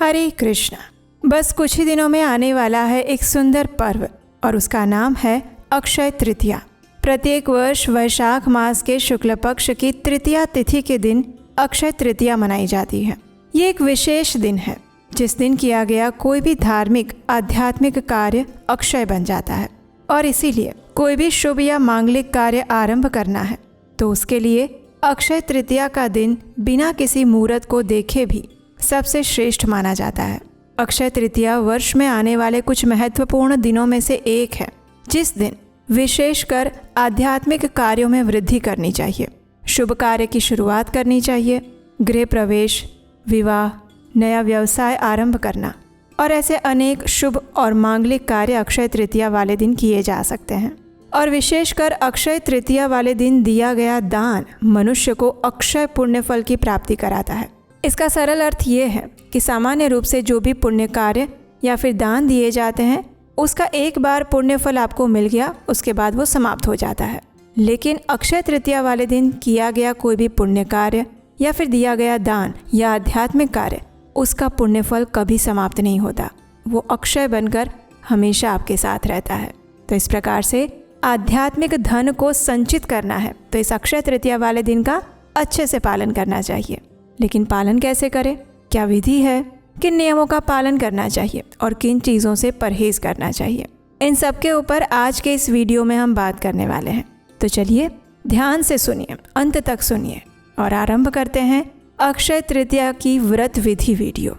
हरे कृष्णा। बस कुछ ही दिनों में आने वाला है एक सुंदर पर्व और उसका नाम है अक्षय तृतीया। प्रत्येक वर्ष वैशाख मास के शुक्ल पक्ष की तृतीया तिथि के दिन अक्षय तृतीया मनाई जाती है। ये एक विशेष दिन है जिस दिन किया गया कोई भी धार्मिक आध्यात्मिक कार्य अक्षय बन जाता है और इसीलिए कोई भी शुभ या मांगलिक कार्य आरंभ करना है तो उसके लिए अक्षय तृतीया का दिन बिना किसी मुहूर्त को देखे भी सबसे श्रेष्ठ माना जाता है। अक्षय तृतीया वर्ष में आने वाले कुछ महत्वपूर्ण दिनों में से एक है जिस दिन विशेषकर आध्यात्मिक कार्यों में वृद्धि करनी चाहिए, शुभ कार्य की शुरुआत करनी चाहिए, गृह प्रवेश, विवाह, नया व्यवसाय आरंभ करना और ऐसे अनेक शुभ और मांगलिक कार्य अक्षय तृतीया वाले दिन किए जा सकते हैं। और विशेषकर अक्षय तृतीया वाले दिन दिया गया दान मनुष्य को अक्षय पुण्य फल की प्राप्ति कराता है। इसका सरल अर्थ ये है कि सामान्य रूप से जो भी पुण्य कार्य या फिर दान दिए जाते हैं उसका एक बार पुण्य फल आपको मिल गया, उसके बाद वो समाप्त हो जाता है। लेकिन अक्षय तृतीया वाले दिन किया गया कोई भी पुण्य कार्य या फिर दिया गया दान या आध्यात्मिक कार्य, उसका पुण्य फल कभी समाप्त नहीं होता, वो अक्षय बनकर हमेशा आपके साथ रहता है। तो इस प्रकार से आध्यात्मिक धन को संचित करना है तो इस अक्षय तृतीया वाले दिन का अच्छे से पालन करना चाहिए। लेकिन पालन कैसे करें, क्या विधि है, किन नियमों का पालन करना चाहिए और किन चीज़ों से परहेज करना चाहिए, इन सब के ऊपर आज के इस वीडियो में हम बात करने वाले हैं। तो चलिए ध्यान से सुनिए, अंत तक सुनिए और आरंभ करते हैं अक्षय तृतीया की व्रत विधि वीडियो।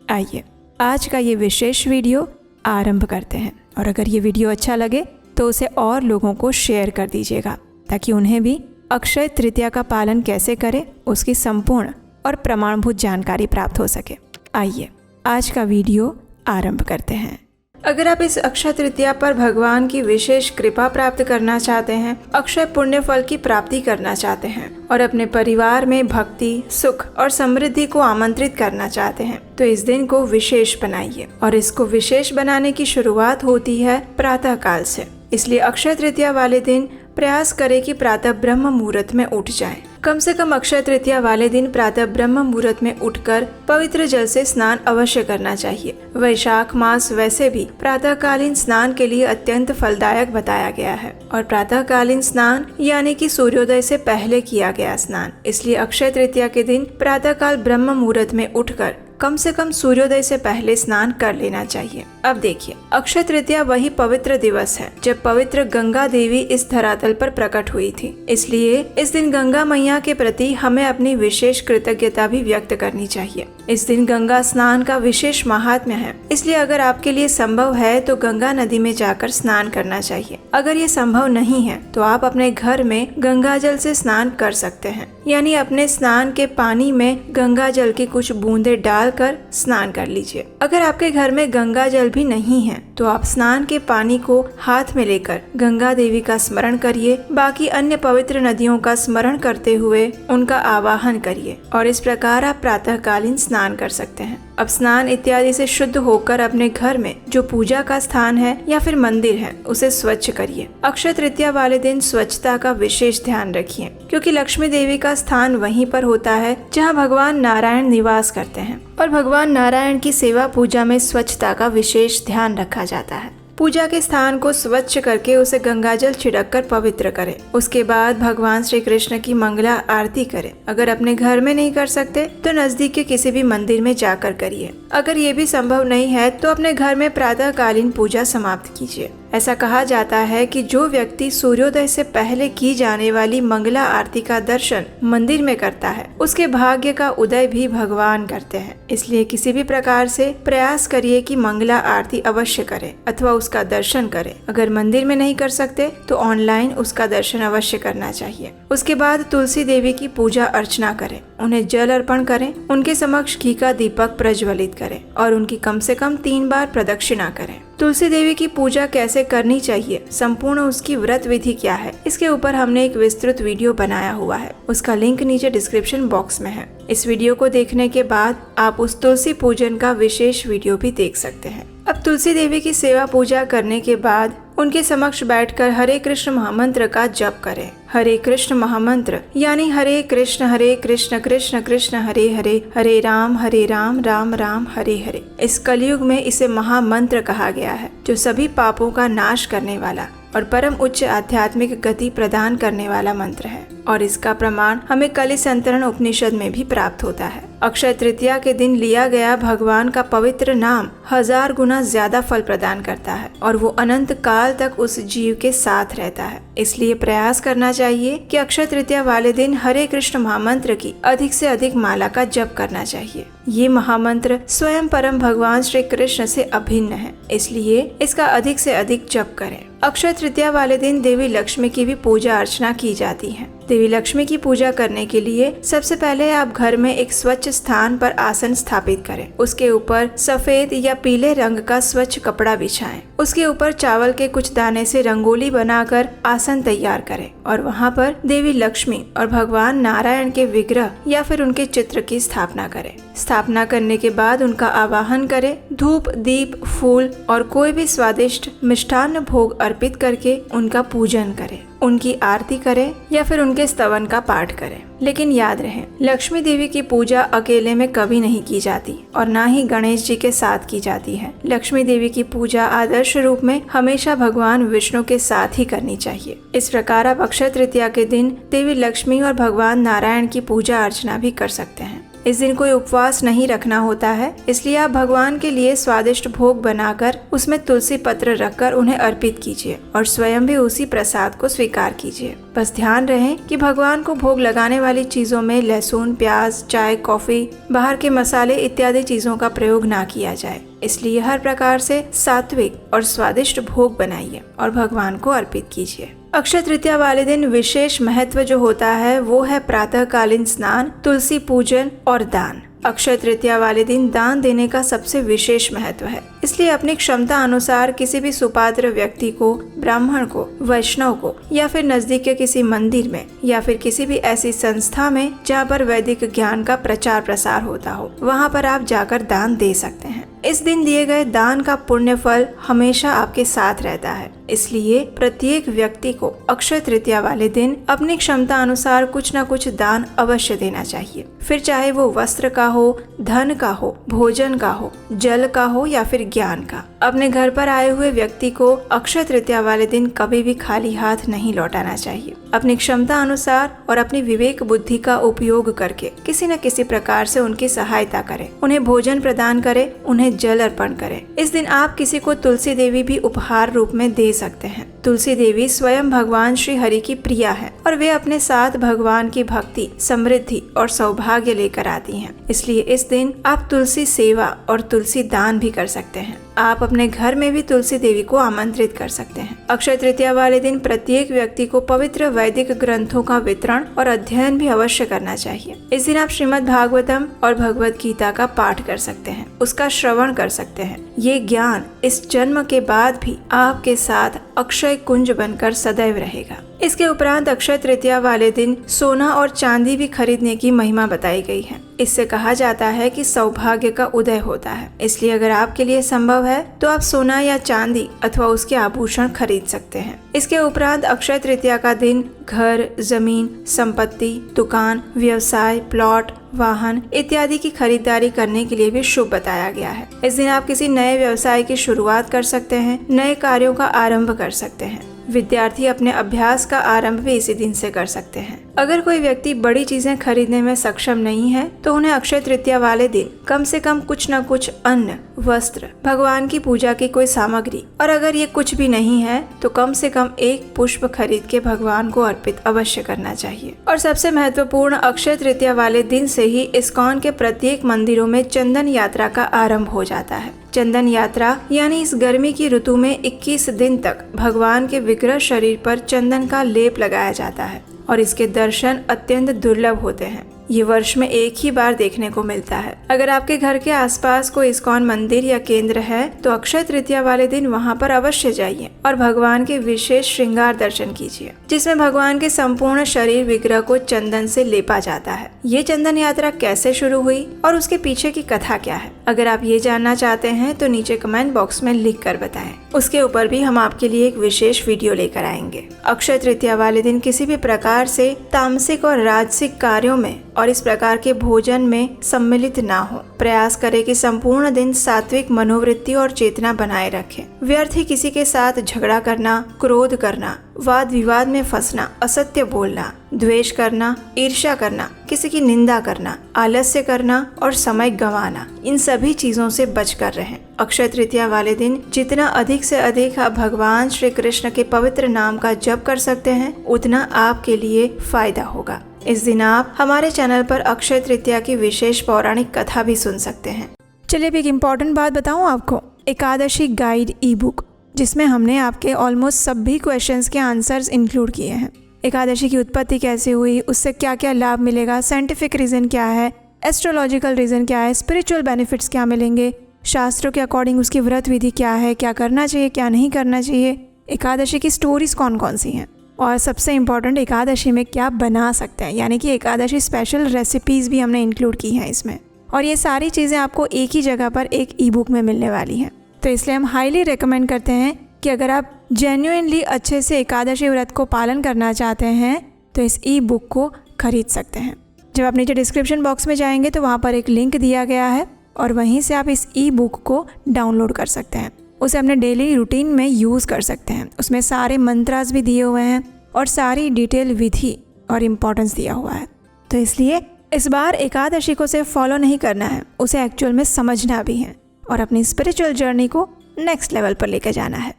आइए आज का ये विशेष वीडियो आरंभ करते हैं और अगर ये वीडियो अच्छा लगे तो उसे और लोगों को शेयर कर दीजिएगा ताकि उन्हें भी अक्षय तृतीया का पालन कैसे करें उसकी संपूर्ण और प्रमाणभूत जानकारी प्राप्त हो सके। आइए आज का वीडियो आरंभ करते हैं। अगर आप इस अक्षय तृतीया पर भगवान की विशेष कृपा प्राप्त करना चाहते हैं, अक्षय पुण्य फल की प्राप्ति करना चाहते हैं और अपने परिवार में भक्ति, सुख और समृद्धि को आमंत्रित करना चाहते हैं तो इस दिन को विशेष बनाइए। और इसको विशेष बनाने की शुरुआत होती है प्रातः काल से। इसलिए अक्षय तृतीया वाले दिन प्रयास करें कि प्रातः ब्रह्म मुहूर्त में उठ जाएं। कम से कम अक्षय तृतीया वाले दिन प्रातः ब्रह्म मुहूर्त में उठकर पवित्र जल से स्नान अवश्य करना चाहिए। वैशाख मास वैसे भी प्रातःकालीन स्नान के लिए अत्यंत फलदायक बताया गया है और प्रातःकालीन स्नान यानी कि सूर्योदय से पहले किया गया स्नान। इसलिए अक्षय तृतीया के दिन प्रातःकाल ब्रह्म मुहूर्त में उठकर कम से कम सूर्योदय से पहले स्नान कर लेना चाहिए। अब देखिए, अक्षय तृतीया वही पवित्र दिवस है जब पवित्र गंगा देवी इस धरातल पर प्रकट हुई थी। इसलिए इस दिन गंगा मैया के प्रति हमें अपनी विशेष कृतज्ञता भी व्यक्त करनी चाहिए। इस दिन गंगा स्नान का विशेष महात्म्य है, इसलिए अगर आपके लिए संभव है तो गंगा नदी में जाकर स्नान करना चाहिए। अगर ये संभव नहीं है तो आप अपने घर में गंगा जल से स्नान कर सकते हैं, यानी अपने स्नान के पानी में गंगा जल की कुछ बूंदे डालकर स्नान कर लीजिए। अगर आपके घर में गंगा जल भी नहीं है तो आप स्नान के पानी को हाथ में लेकर गंगा देवी का स्मरण करिए, बाकी अन्य पवित्र नदियों का स्मरण करते हुए उनका आवाहन करिए और इस प्रकार आप प्रातःकालीन स्नान कर सकते हैं। अब स्नान इत्यादि से शुद्ध होकर अपने घर में जो पूजा का स्थान है या फिर मंदिर है उसे स्वच्छ करिए। अक्षय तृतीया वाले दिन स्वच्छता का विशेष ध्यान रखिए क्योंकि लक्ष्मी देवी का स्थान वहीं पर होता है जहां भगवान नारायण निवास करते हैं और भगवान नारायण की सेवा पूजा में स्वच्छता का विशेष ध्यान रखा जाता है। पूजा के स्थान को स्वच्छ करके उसे गंगाजल छिड़ककर पवित्र करें। उसके बाद भगवान श्री कृष्ण की मंगला आरती करें। अगर अपने घर में नहीं कर सकते तो नजदीक के किसी भी मंदिर में जाकर करिए। अगर ये भी संभव नहीं है तो अपने घर में प्रातःकालीन पूजा समाप्त कीजिए। ऐसा कहा जाता है कि जो व्यक्ति सूर्योदय से पहले की जाने वाली मंगला आरती का दर्शन मंदिर में करता है उसके भाग्य का उदय भी भगवान करते हैं। इसलिए किसी भी प्रकार से प्रयास करिए कि मंगला आरती अवश्य करें अथवा उसका दर्शन करें। अगर मंदिर में नहीं कर सकते तो ऑनलाइन उसका दर्शन अवश्य करना चाहिए। उसके बाद तुलसी देवी की पूजा अर्चना करें, उन्हें जल अर्पण करें, उनके समक्ष घी का दीपक प्रज्वलित करें और उनकी कम से कम 3 बार प्रदक्षिणा करें। तुलसी देवी की पूजा कैसे करनी चाहिए, संपूर्ण उसकी व्रत विधि क्या है, इसके ऊपर हमने एक विस्तृत वीडियो बनाया हुआ है। उसका लिंक नीचे डिस्क्रिप्शन बॉक्स में है। इस वीडियो को देखने के बाद आप उस तुलसी पूजन का विशेष वीडियो भी देख सकते हैं। अब तुलसी देवी की सेवा पूजा करने के बाद उनके समक्ष बैठकर हरे कृष्ण महामंत्र का जप करें। हरे कृष्ण महामंत्र यानी हरे कृष्ण कृष्ण कृष्ण हरे हरे, हरे राम राम राम हरे हरे। इस कलयुग में इसे महामंत्र कहा गया है, जो सभी पापों का नाश करने वाला और परम उच्च आध्यात्मिक गति प्रदान करने वाला मंत्र है। और इसका प्रमाण हमें कलि संतरण उपनिषद में भी प्राप्त होता है। अक्षय तृतीया के दिन लिया गया भगवान का पवित्र नाम 1000 गुना ज्यादा फल प्रदान करता है और वो अनंत काल तक उस जीव के साथ रहता है। इसलिए प्रयास करना चाहिए कि अक्षय तृतीया वाले दिन हरे कृष्ण महामंत्र की अधिक से अधिक माला का जप करना चाहिए। ये महामंत्र स्वयं परम भगवान श्री कृष्ण से अभिन्न है, इसलिए इसका अधिक से अधिक जप करें। अक्षय तृतीया वाले दिन देवी लक्ष्मी की भी पूजा अर्चना की जाती है। देवी लक्ष्मी की पूजा करने के लिए सबसे पहले आप घर में एक स्वच्छ स्थान पर आसन स्थापित करें। उसके ऊपर सफेद या पीले रंग का स्वच्छ कपड़ा बिछाएं। उसके ऊपर चावल के कुछ दाने से रंगोली बनाकर आसन तैयार करें और वहाँ पर देवी लक्ष्मी और भगवान नारायण के विग्रह या फिर उनके चित्र की स्थापना करें। स्थापना करने के बाद उनका आवाहन करें। धूप, दीप, फूल और कोई भी स्वादिष्ट मिष्ठान्न भोग अर्पित करके उनका पूजन करें, उनकी आरती करें या फिर उनके स्तवन का पाठ करें। लेकिन याद रहे, लक्ष्मी देवी की पूजा अकेले में कभी नहीं की जाती और ना ही गणेश जी के साथ की जाती है। लक्ष्मी देवी की पूजा आदर्श रूप में हमेशा भगवान विष्णु के साथ ही करनी चाहिए। इस प्रकार आप अक्षय तृतीया के दिन देवी लक्ष्मी और भगवान नारायण की पूजा अर्चना भी कर सकते हैं। इस दिन कोई उपवास नहीं रखना होता है, इसलिए आप भगवान के लिए स्वादिष्ट भोग बनाकर उसमें तुलसी पत्र रखकर उन्हें अर्पित कीजिए और स्वयं भी उसी प्रसाद को स्वीकार कीजिए। बस ध्यान रहे कि भगवान को भोग लगाने वाली चीजों में लहसुन, प्याज, चाय, कॉफी, बाहर के मसाले इत्यादि चीजों का प्रयोग ना किया जाए। इसलिए हर प्रकार से सात्विक और स्वादिष्ट भोग बनाइए और भगवान को अर्पित कीजिए। अक्षय तृतीया वाले दिन विशेष महत्व जो होता है वो है प्रातःकालीन स्नान, तुलसी पूजन और दान। अक्षय तृतीया वाले दिन दान देने का सबसे विशेष महत्व है, इसलिए अपनी क्षमता अनुसार किसी भी सुपात्र व्यक्ति को, ब्राह्मण को, वैष्णव को या फिर नजदीक के किसी मंदिर में या फिर किसी भी ऐसी संस्था में जहाँ पर वैदिक ज्ञान का प्रचार प्रसार होता हो, वहाँ पर आप जाकर दान दे सकते हैं। इस दिन दिए गए दान का पुण्य फल हमेशा आपके साथ रहता है, इसलिए प्रत्येक व्यक्ति को अक्षय तृतीया वाले दिन अपनी क्षमता अनुसार कुछ न कुछ दान अवश्य देना चाहिए। फिर चाहे वो वस्त्र का हो, धन का हो, भोजन का हो, जल का हो या फिर ज्ञान का। अपने घर पर आए हुए व्यक्ति को अक्षय तृतीया वाले दिन कभी भी खाली हाथ नहीं लौटाना चाहिए। अपनी क्षमता अनुसार और अपनी विवेक बुद्धि का उपयोग करके किसी न किसी प्रकार से उनकी सहायता करें, उन्हें भोजन प्रदान करें, उन्हें जल अर्पण करें। इस दिन आप किसी को तुलसी देवी भी उपहार रूप में दे सकते हैं। तुलसी देवी स्वयं भगवान श्री हरि की प्रिया है और वे अपने साथ भगवान की भक्ति, समृद्धि और सौभाग्य लेकर आती हैं। इसलिए इस दिन आप तुलसी सेवा और तुलसी दान भी कर सकते हैं। आप अपने घर में भी तुलसी देवी को आमंत्रित कर सकते हैं। अक्षय तृतीया वाले दिन प्रत्येक व्यक्ति को पवित्र वैदिक ग्रंथों का वितरण और अध्ययन भी अवश्य करना चाहिए। इस दिन आप श्रीमद् भागवतम और भगवत गीता का पाठ कर सकते हैं, उसका श्रवण कर सकते हैं। ये ज्ञान इस जन्म के बाद भी आपके साथ अक्षय कुंज बनकर सदैव रहेगा। इसके उपरांत अक्षय तृतीया वाले दिन सोना और चांदी भी खरीदने की महिमा बताई गई है। इससे कहा जाता है कि सौभाग्य का उदय होता है, इसलिए अगर आपके लिए संभव है तो आप सोना या चांदी अथवा उसके आभूषण खरीद सकते हैं। इसके उपरांत अक्षय तृतीया का दिन घर, जमीन, संपत्ति, दुकान, व्यवसाय, प्लॉट, वाहन इत्यादि की खरीदारी करने के लिए भी शुभ बताया गया है। इस दिन आप किसी नए व्यवसाय की शुरुआत कर सकते हैं, नए कार्यों का आरंभ कर सकते हैं। विद्यार्थी अपने अभ्यास का आरंभ भी इसी दिन से कर सकते हैं। अगर कोई व्यक्ति बड़ी चीजें खरीदने में सक्षम नहीं है तो उन्हें अक्षय तृतीया वाले दिन कम से कम कुछ न कुछ अन्न, वस्त्र, भगवान की पूजा की कोई सामग्री और अगर ये कुछ भी नहीं है तो कम से कम एक पुष्प खरीद के भगवान को अर्पित अवश्य करना चाहिए। और सबसे महत्वपूर्ण, अक्षय तृतीया वाले दिन से ही इस्कॉन के प्रत्येक मंदिरों में चंदन यात्रा का आरंभ हो जाता है। चंदन यात्रा यानी इस गर्मी की ऋतु में 21 दिन तक भगवान के विग्रह शरीर पर चंदन का लेप लगाया जाता है और इसके दर्शन अत्यंत दुर्लभ होते हैं। ये वर्ष में एक ही बार देखने को मिलता है। अगर आपके घर के आसपास कोई इस्कॉन मंदिर या केंद्र है तो अक्षय तृतीया वाले दिन वहाँ पर अवश्य जाइए और भगवान के विशेष श्रृंगार दर्शन कीजिए, जिसमें भगवान के संपूर्ण शरीर विग्रह को चंदन से लेपा जाता है। ये चंदन यात्रा कैसे शुरू हुई और उसके पीछे की कथा क्या है, अगर आप ये जानना चाहते हैं तो नीचे कमेंट बॉक्स में लिख कर बताएं। उसके ऊपर भी हम आपके लिए एक विशेष वीडियो लेकर आएंगे। अक्षय तृतीया वाले दिन किसी भी प्रकार से तामसिक और राजसिक कार्यों में और इस प्रकार के भोजन में सम्मिलित ना हो। प्रयास करें कि संपूर्ण दिन सात्विक मनोवृत्ति और चेतना बनाए रखें। व्यर्थ ही किसी के साथ झगड़ा करना, क्रोध करना, वाद विवाद में फंसना, असत्य बोलना, द्वेष करना, ईर्ष्या करना, किसी की निंदा करना, आलस्य करना और समय गंवाना, इन सभी चीजों से बचकर रहें। अक्षय तृतीया वाले दिन जितना अधिक से अधिक आप भगवान श्री कृष्ण के पवित्र नाम का जप कर सकते हैं उतना आपके लिए फायदा होगा। इस दिन आप हमारे चैनल पर अक्षय तृतीया की विशेष पौराणिक कथा भी सुन सकते हैं। चलिए अब एक इम्पोर्टेंट बात बताऊं आपको, एकादशी गाइड ई बुक, जिसमें हमने आपके ऑलमोस्ट सभी क्वेश्चंस के आंसर्स इंक्लूड किए हैं। एकादशी की उत्पत्ति कैसे हुई, उससे क्या क्या लाभ मिलेगा, साइंटिफिक रीज़न क्या है, एस्ट्रोलॉजिकल रीज़न क्या है, स्पिरिचुअल बेनिफिट्स क्या मिलेंगे, शास्त्रों के अकॉर्डिंग उसकी व्रत विधि क्या है, क्या करना चाहिए क्या नहीं करना चाहिए, एकादशी की स्टोरीज कौन कौन सी हैं, और सबसे इम्पॉर्टेंट एकादशी में क्या बना सकते हैं, यानी कि एकादशी स्पेशल रेसिपीज़ भी हमने इंक्लूड की हैं इसमें। और ये सारी चीज़ें आपको एक ही जगह पर एक ई बुक में मिलने वाली हैं। तो इसलिए हम हाईली रिकमेंड करते हैं कि अगर आप जेन्युइनली अच्छे से एकादशी व्रत को पालन करना चाहते हैं तो इस ई बुक को खरीद सकते हैं। जब आप नीचे डिस्क्रिप्शन बॉक्स में जाएंगे तो वहाँ पर एक लिंक दिया गया है और वहीं से आप इस ई बुक को डाउनलोड कर सकते हैं। उसे अपने डेली रूटीन में यूज़ कर सकते हैं। उसमें सारे मंत्रास भी दिए हुए हैं और सारी डिटेल विधि और इम्पोर्टेंस दिया हुआ है। तो इसलिए इस बार एकादशी को सिर्फ फॉलो नहीं करना है, उसे एक्चुअल में समझना भी है और अपनी स्पिरिचुअल जर्नी को नेक्स्ट लेवल पर लेकर जाना है।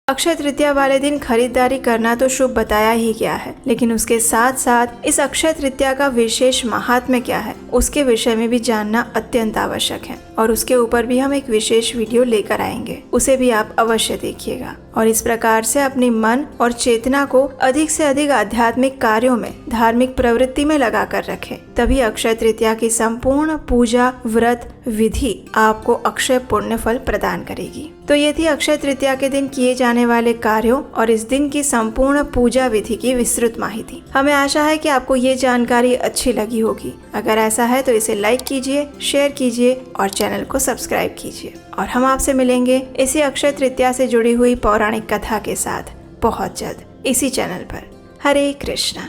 अक्षय तृतीया वाले दिन खरीदारी करना तो शुभ बताया ही गया है, लेकिन उसके साथ साथ इस अक्षय तृतीया का विशेष महात्म्य क्या है उसके विषय में भी जानना अत्यंत आवश्यक है और उसके ऊपर भी हम एक विशेष वीडियो लेकर आएंगे। उसे भी आप अवश्य देखिएगा और इस प्रकार से अपनी मन और चेतना को अधिक से अधिक आध्यात्मिक कार्यों में, धार्मिक प्रवृत्ति में लगा कर रखें। तभी अक्षय तृतीया की संपूर्ण पूजा व्रत विधि आपको अक्षय पुण्य फल प्रदान करेगी। तो ये थी अक्षय तृतीया के दिन किए जाने वाले कार्यों और इस दिन की संपूर्ण पूजा विधि की विस्तृत माहिती। हमें आशा है कि आपको ये जानकारी अच्छी लगी होगी। अगर ऐसा है तो इसे लाइक कीजिए, शेयर कीजिए और चैनल को सब्सक्राइब कीजिए। और हम आपसे मिलेंगे इसी अक्षय तृतीया से जुड़ी हुई पौराणिक कथा के साथ बहुत जल्द इसी चैनल पर। हरे कृष्णा।